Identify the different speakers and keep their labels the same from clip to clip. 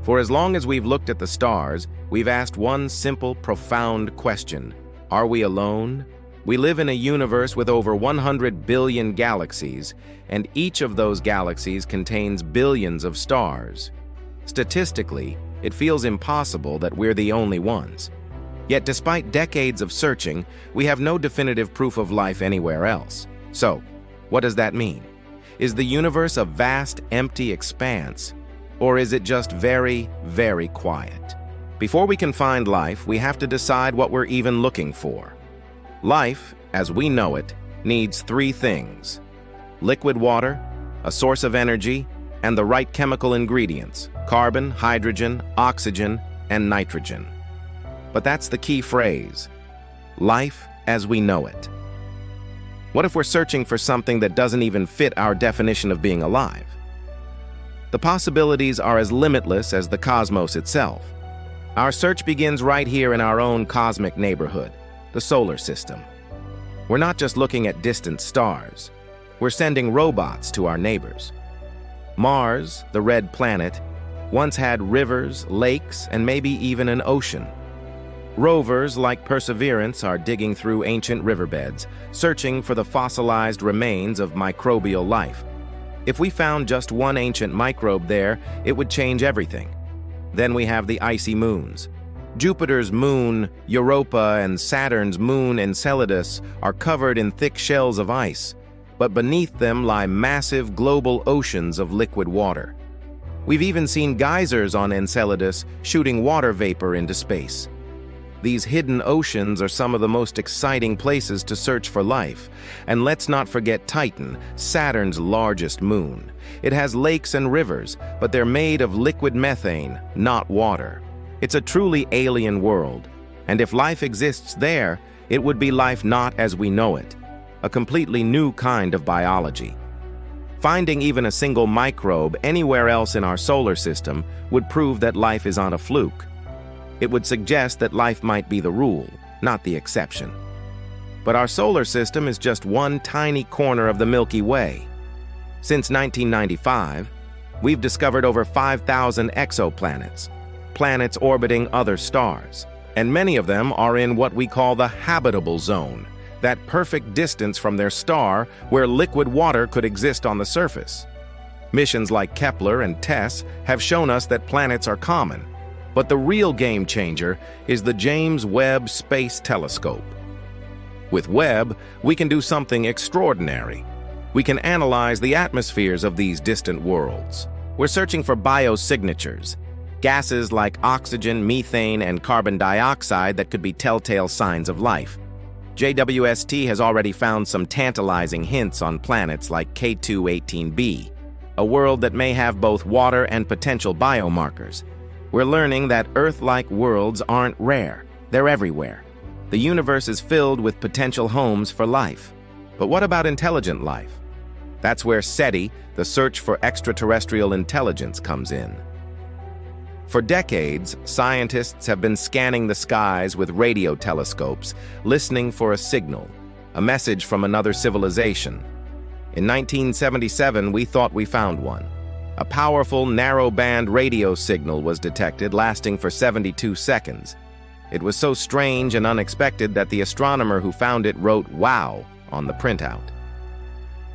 Speaker 1: For as long as we've looked at the stars, we've asked one simple, profound question. Are we alone? We live in a universe with over 100 billion galaxies, and each of those galaxies contains billions of stars. Statistically, it feels impossible that we're the only ones. Yet despite decades of searching, we have no definitive proof of life anywhere else. So, what does that mean? Is the universe a vast, empty expanse? Or is it just very, very quiet? Before we can find life, we have to decide what we're even looking for. Life, as we know it, needs three things: liquid water, a source of energy, and the right chemical ingredients: carbon, hydrogen, oxygen, and nitrogen. But that's the key phrase: life as we know it. What if we're searching for something that doesn't even fit our definition of being alive? The possibilities are as limitless as the cosmos itself. Our search begins right here in our own cosmic neighborhood, the solar system. We're not just looking at distant stars. We're sending robots to our neighbors. Mars, the red planet, once had rivers, lakes, and maybe even an ocean. Rovers like Perseverance are digging through ancient riverbeds, searching for the fossilized remains of microbial life. If we found just one ancient microbe there, it would change everything. Then we have the icy moons. Jupiter's moon, Europa, and Saturn's moon, Enceladus, are covered in thick shells of ice, but beneath them lie massive global oceans of liquid water. We've even seen geysers on Enceladus shooting water vapor into space. These hidden oceans are some of the most exciting places to search for life. And let's not forget Titan, Saturn's largest moon. It has lakes and rivers, but they're made of liquid methane, not water. It's a truly alien world, and if life exists there, it would be life not as we know it, a completely new kind of biology. Finding even a single microbe anywhere else in our solar system would prove that life is on a fluke. It would suggest that life might be the rule, not the exception. But our solar system is just one tiny corner of the Milky Way. Since 1995, we've discovered over 5,000 exoplanets, planets orbiting other stars, and many of them are in what we call the habitable zone, that perfect distance from their star where liquid water could exist on the surface. Missions like Kepler and TESS have shown us that planets are common, but the real game changer is the James Webb Space Telescope. With Webb, we can do something extraordinary. We can analyze the atmospheres of these distant worlds. We're searching for biosignatures, gases like oxygen, methane, and carbon dioxide that could be telltale signs of life. JWST has already found some tantalizing hints on planets like K2-18b, a world that may have both water and potential biomarkers. We're learning that Earth-like worlds aren't rare. They're everywhere. The universe is filled with potential homes for life. But what about intelligent life? That's where SETI, the search for extraterrestrial intelligence, comes in. For decades, scientists have been scanning the skies with radio telescopes, listening for a signal, a message from another civilization. In 1977, we thought we found one. A powerful, narrow-band radio signal was detected, lasting for 72 seconds. It was so strange and unexpected that the astronomer who found it wrote "Wow" on the printout.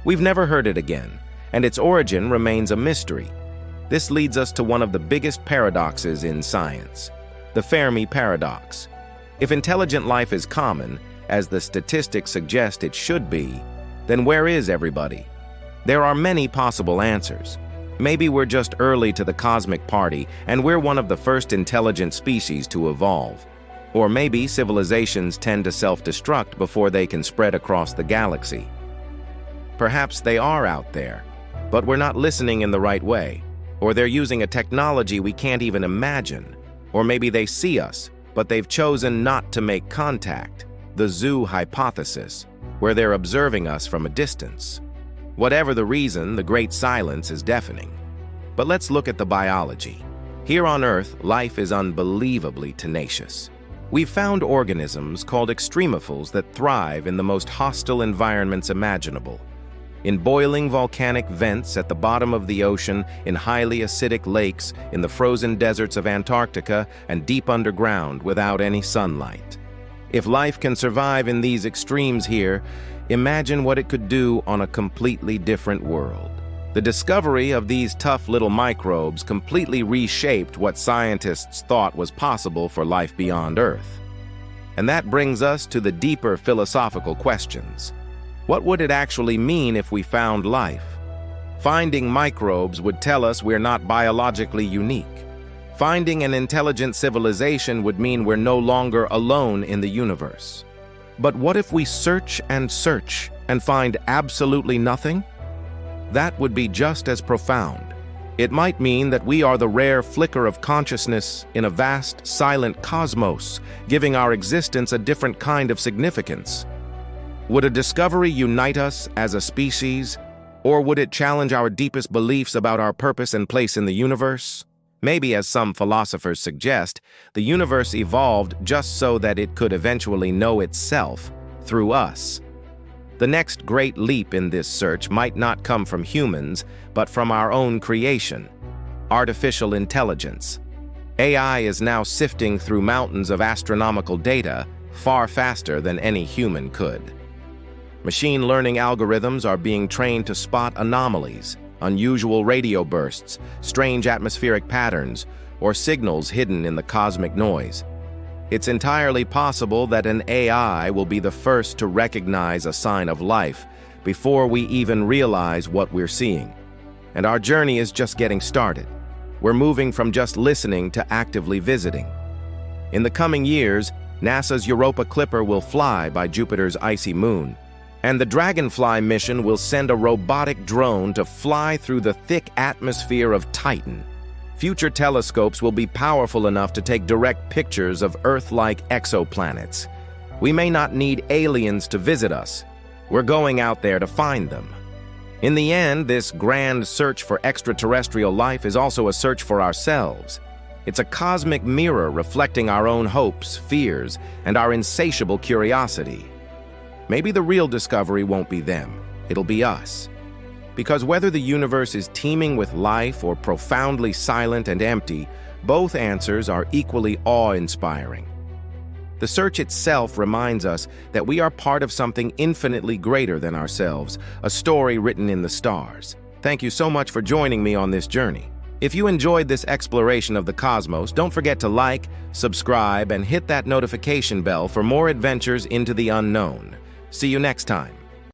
Speaker 1: We've never heard it again, and its origin remains a mystery. This leads us to one of the biggest paradoxes in science, the Fermi Paradox. If intelligent life is common, as the statistics suggest it should be, then where is everybody? There are many possible answers. Maybe we're just early to the cosmic party, and we're one of the first intelligent species to evolve. Or maybe civilizations tend to self-destruct before they can spread across the galaxy. Perhaps they are out there, but we're not listening in the right way. Or they're using a technology we can't even imagine. Or maybe they see us, but they've chosen not to make contact, the zoo hypothesis, where they're observing us from a distance. Whatever the reason, the great silence is deafening. But let's look at the biology. Here on Earth, life is unbelievably tenacious. We've found organisms called extremophils that thrive in the most hostile environments imaginable. in boiling volcanic vents at the bottom of the ocean, in highly acidic lakes, in the frozen deserts of Antarctica, and deep underground without any sunlight. If life can survive in these extremes here, imagine what it could do on a completely different world. The discovery of these tough little microbes completely reshaped what scientists thought was possible for life beyond Earth. And that brings us to the deeper philosophical questions. What would it actually mean if we found life? Finding microbes would tell us we're not biologically unique. Finding an intelligent civilization would mean we're no longer alone in the universe. But what if we search and find absolutely nothing? That would be just as profound. It might mean that we are the rare flicker of consciousness in a vast, silent cosmos, giving our existence a different kind of significance. Would a discovery unite us as a species, or would it challenge our deepest beliefs about our purpose and place in the universe? Maybe, as some philosophers suggest, the universe evolved just so that it could eventually know itself through us. The next great leap in this search might not come from humans, but from our own creation, artificial intelligence. AI is now sifting through mountains of astronomical data far faster than any human could. Machine learning algorithms are being trained to spot anomalies, unusual radio bursts, strange atmospheric patterns, or signals hidden in the cosmic noise. It's entirely possible that an AI will be the first to recognize a sign of life before we even realize what we're seeing. And our journey is just getting started. We're moving from just listening to actively visiting. In the coming years, NASA's Europa Clipper will fly by Jupiter's icy moon, and the Dragonfly mission will send a robotic drone to fly through the thick atmosphere of Titan. Future telescopes will be powerful enough to take direct pictures of Earth-like exoplanets. We may not need aliens to visit us. We're going out there to find them. In the end, this grand search for extraterrestrial life is also a search for ourselves. It's a cosmic mirror reflecting our own hopes, fears, and our insatiable curiosity. Maybe the real discovery won't be them. It'll be us. Because whether the universe is teeming with life or profoundly silent and empty, both answers are equally awe-inspiring. The search itself reminds us that we are part of something infinitely greater than ourselves, a story written in the stars. Thank you so much for joining me on this journey. If you enjoyed this exploration of the cosmos, don't forget to like, subscribe, and hit that notification bell for more adventures into the unknown. See you next time.